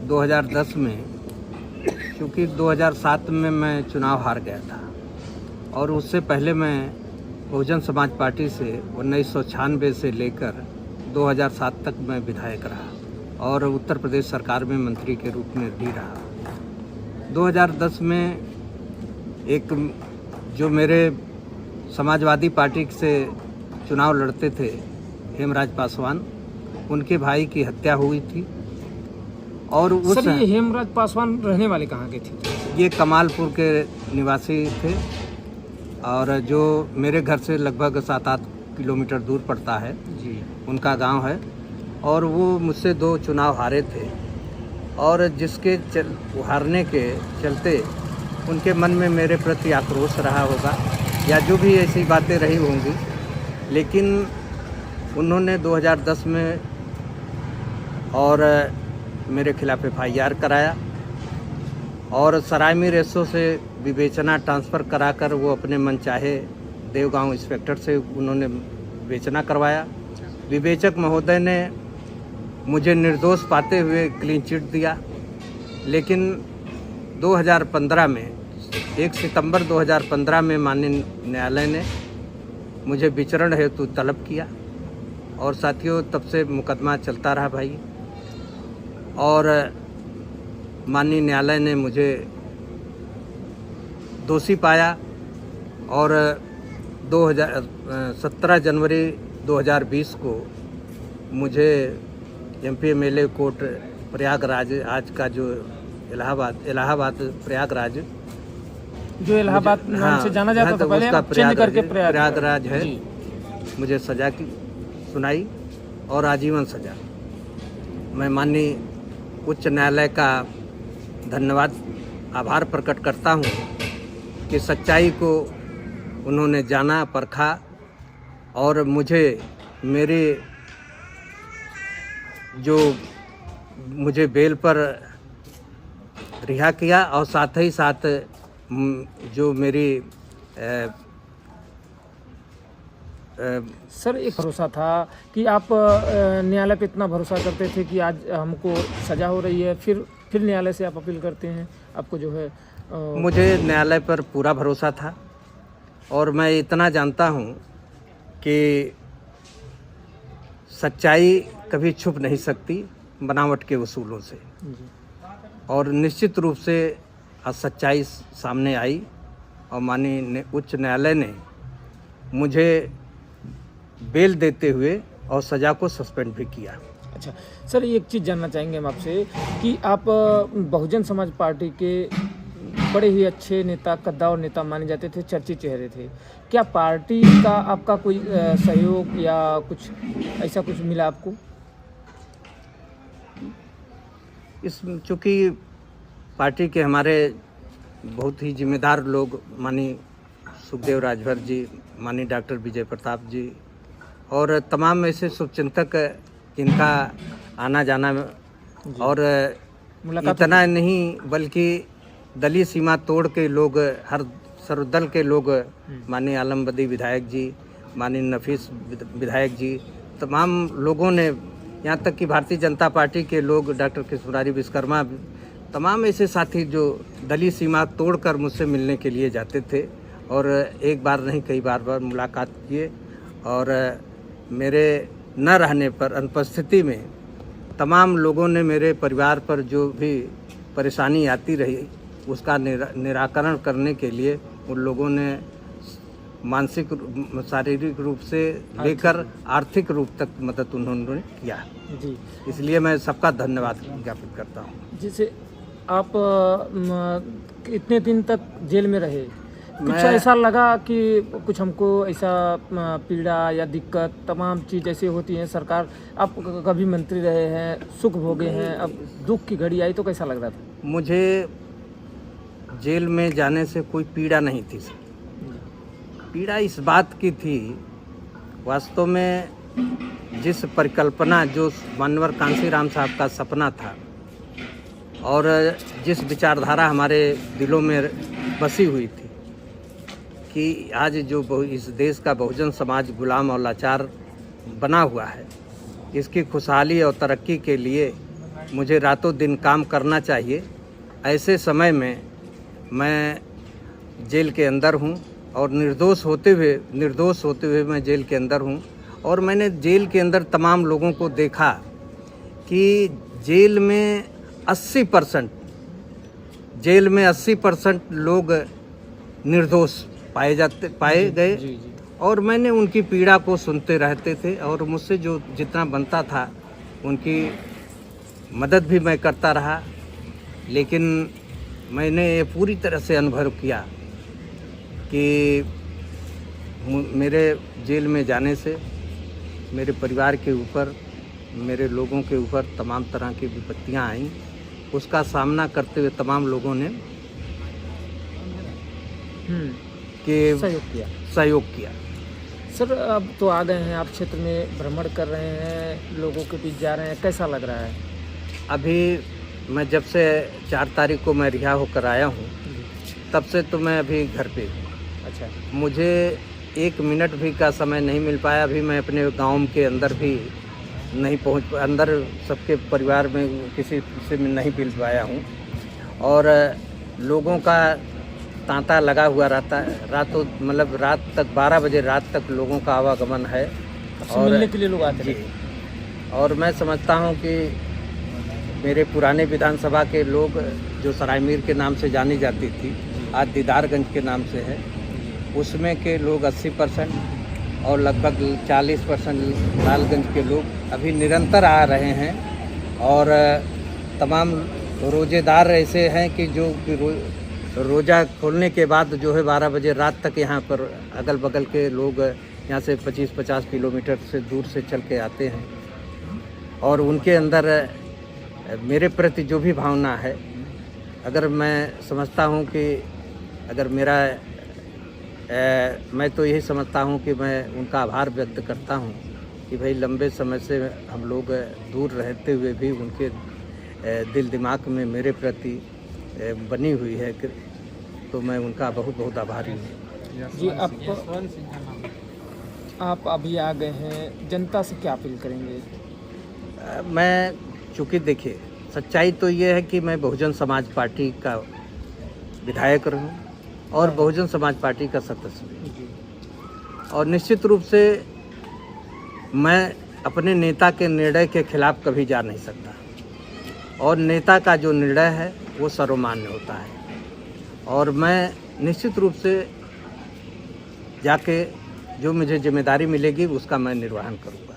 2010 में, क्योंकि 2007 में मैं चुनाव हार गया था और उससे पहले मैं बहुजन समाज पार्टी से 1996 से लेकर 2007 तक मैं विधायक रहा और उत्तर प्रदेश सरकार में मंत्री के रूप में भी रहा। 2010 में एक जो मेरे समाजवादी पार्टी से चुनाव लड़ते थे हेमराज पासवान, उनके भाई की हत्या हुई थी। और उस सर, ये हेमराज पासवान रहने वाले कहाँ के थे? ये कमालपुर के निवासी थे और जो मेरे घर से लगभग 7-8 किलोमीटर दूर पड़ता है जी, उनका गांव है। और वो मुझसे 2 चुनाव हारे थे और जिसके हारने के चलते उनके मन में मेरे प्रति आक्रोश रहा होगा या जो भी ऐसी बातें रही होंगी, लेकिन उन्होंने 2010 में और मेरे खिलाफ FIR कराया और सरायमी रेसो से विवेचना ट्रांसफ़र कराकर वो अपने मनचाहे देवगांव इंस्पेक्टर से उन्होंने विवेचना करवाया। विवेचक महोदय ने मुझे निर्दोष पाते हुए क्लीन चिट दिया, लेकिन 2015 में 1 सितंबर 2015 में माननीय न्यायालय ने मुझे विचरण हेतु तलब किया और साथियों तब से मुकदमा चलता रहा भाई। और माननीय न्यायालय ने मुझे दोषी पाया और 17 जनवरी 2020 को मुझे MP MLA कोर्ट प्रयागराज, आज का जो इलाहाबाद प्रयागराज, जो इलाहाबाद नाम से जाना जाता था पहले, चेंज करके प्रयागराज है, मुझे सज़ा की सुनाई और आजीवन सज़ा। मैं माननीय उच्च न्यायालय का धन्यवाद आभार प्रकट करता हूँ कि सच्चाई को उन्होंने जाना, परखा और मुझे मेरे जो मुझे बेल पर रिहा किया और साथ ही साथ जो मेरी सर, एक भरोसा था कि आप न्यायालय पे इतना भरोसा करते थे कि आज हमको सज़ा हो रही है, फिर न्यायालय से आप अपील करते हैं, आपको जो है मुझे न्यायालय पर पूरा भरोसा था और मैं इतना जानता हूं कि सच्चाई कभी छुप नहीं सकती बनावट के वसूलों से। और निश्चित रूप से आज सच्चाई सामने आई और माननीय उच्च न्यायालय ने मुझे बेल देते हुए और सज़ा को सस्पेंड भी किया। अच्छा सर, एक चीज़ जानना चाहेंगे हम आपसे कि आप बहुजन समाज पार्टी के बड़े ही अच्छे नेता, कद्दावर नेता माने जाते थे, चर्चित चेहरे थे। क्या पार्टी का आपका कोई सहयोग या कुछ ऐसा कुछ मिला आपको? चूँकि पार्टी के हमारे बहुत ही जिम्मेदार लोग माननीय सुखदेव राजभर जी, माननीय डॉक्टर विजय प्रताप जी और तमाम ऐसे शुभचिंतक जिनका आना जाना और इतना नहीं बल्कि दलीय सीमा तोड़ के लोग, हर सर्वदल के लोग, माननीय आलम बदी विधायक जी, माननीय नफीस विधायक जी, तमाम लोगों ने, यहाँ तक कि भारतीय जनता पार्टी के लोग, डॉक्टर कृष्णमुरारी विश्वकर्मा, तमाम ऐसे साथी जो दलीय सीमा तोड़कर मुझसे मिलने के लिए जाते थे और एक बार नहीं कई बार मुलाकात किए और मेरे न रहने पर, अनुपस्थिति में तमाम लोगों ने मेरे परिवार पर जो भी परेशानी आती रही उसका निराकरण करने के लिए उन लोगों ने मानसिक शारीरिक रूप से लेकर आर्थिक रूप तक मदद उन्होंने किया जी। इसलिए मैं सबका धन्यवाद ज्ञापित करता हूँ। जैसे आप इतने दिन तक जेल में रहे, कुछ ऐसा लगा कि कुछ हमको ऐसा पीड़ा या दिक्कत, तमाम चीज़ ऐसी होती हैं, सरकार, आप कभी मंत्री रहे हैं, सुख भोगे हैं, अब दुख की घड़ी आई तो कैसा लग रहा था? मुझे जेल में जाने से कोई पीड़ा नहीं थी। पीड़ा इस बात की थी, वास्तव में जिस परिकल्पना, जो मानवर कांसीराम साहब का सपना था और जिस विचारधारा हमारे दिलों में बसी हुई थी कि आज जो इस देश का बहुजन समाज गुलाम और लाचार बना हुआ है, इसकी खुशहाली और तरक्की के लिए मुझे रातों दिन काम करना चाहिए। ऐसे समय में मैं जेल के अंदर हूँ और निर्दोष होते हुए मैं जेल के अंदर हूँ। और मैंने जेल के अंदर तमाम लोगों को देखा कि जेल में 80% लोग निर्दोष पाए गए। जी। और मैंने उनकी पीड़ा को सुनते रहते थे और मुझसे जो जितना बनता था उनकी मदद भी मैं करता रहा। लेकिन मैंने ये पूरी तरह से अनुभव किया कि मेरे जेल में जाने से मेरे परिवार के ऊपर, मेरे लोगों के ऊपर तमाम तरह की विपत्तियां आईं। उसका सामना करते हुए तमाम लोगों ने सहयोग किया। सर, अब तो आ गए हैं आप, क्षेत्र में भ्रमण कर रहे हैं, लोगों के बीच जा रहे हैं, कैसा लग रहा है? अभी मैं जब से 4 तारीख को मैं रिहा होकर आया हूँ, तब से तो मैं अभी घर पे हूँ। अच्छा। मुझे 1 मिनट भी का समय नहीं मिल पाया। अभी मैं अपने गांव के अंदर भी नहीं अंदर सबके परिवार में किसी से नहीं मिल पाया हूँ। और लोगों का तांता लगा हुआ रहता है। रात तक 12 बजे रात तक लोगों का आवागमन है और मिलने के लिए लोग आते हैं। और मैं समझता हूँ कि मेरे पुराने विधानसभा के लोग जो सरायमीर के नाम से जानी जाती थी, आज दीदारगंज के नाम से है, उसमें के लोग 80% और लगभग 40% लालगंज के लोग अभी निरंतर आ रहे हैं। और तमाम रोजेदार ऐसे हैं कि जो रोज़ा खोलने के बाद जो है 12 बजे रात तक यहाँ पर अगल बगल के लोग यहाँ से 25-50 किलोमीटर से दूर से चल के आते हैं। और उनके अंदर मेरे प्रति जो भी भावना है, अगर मैं समझता हूँ कि अगर मैं तो यही समझता हूँ कि मैं उनका आभार व्यक्त करता हूँ कि भाई लंबे समय से हम लोग दूर रहते हुए भी उनके दिल दिमाग में मेरे प्रति बनी हुई है, तो मैं उनका बहुत बहुत आभारी हूँ। जी, आप अभी आ गए हैं, जनता से क्या अपील करेंगे? मैं चूँकि देखिए, सच्चाई तो ये है कि मैं बहुजन समाज पार्टी का विधायक रहूँ और बहुजन समाज पार्टी का सदस्य भी। और निश्चित रूप से मैं अपने नेता के निर्णय के खिलाफ कभी जा नहीं सकता। और नेता का जो निर्णय है वो सर्वमान्य होता है। और मैं निश्चित रूप से जाके जो मुझे जिम्मेदारी मिलेगी उसका मैं निर्वहन करूँगा।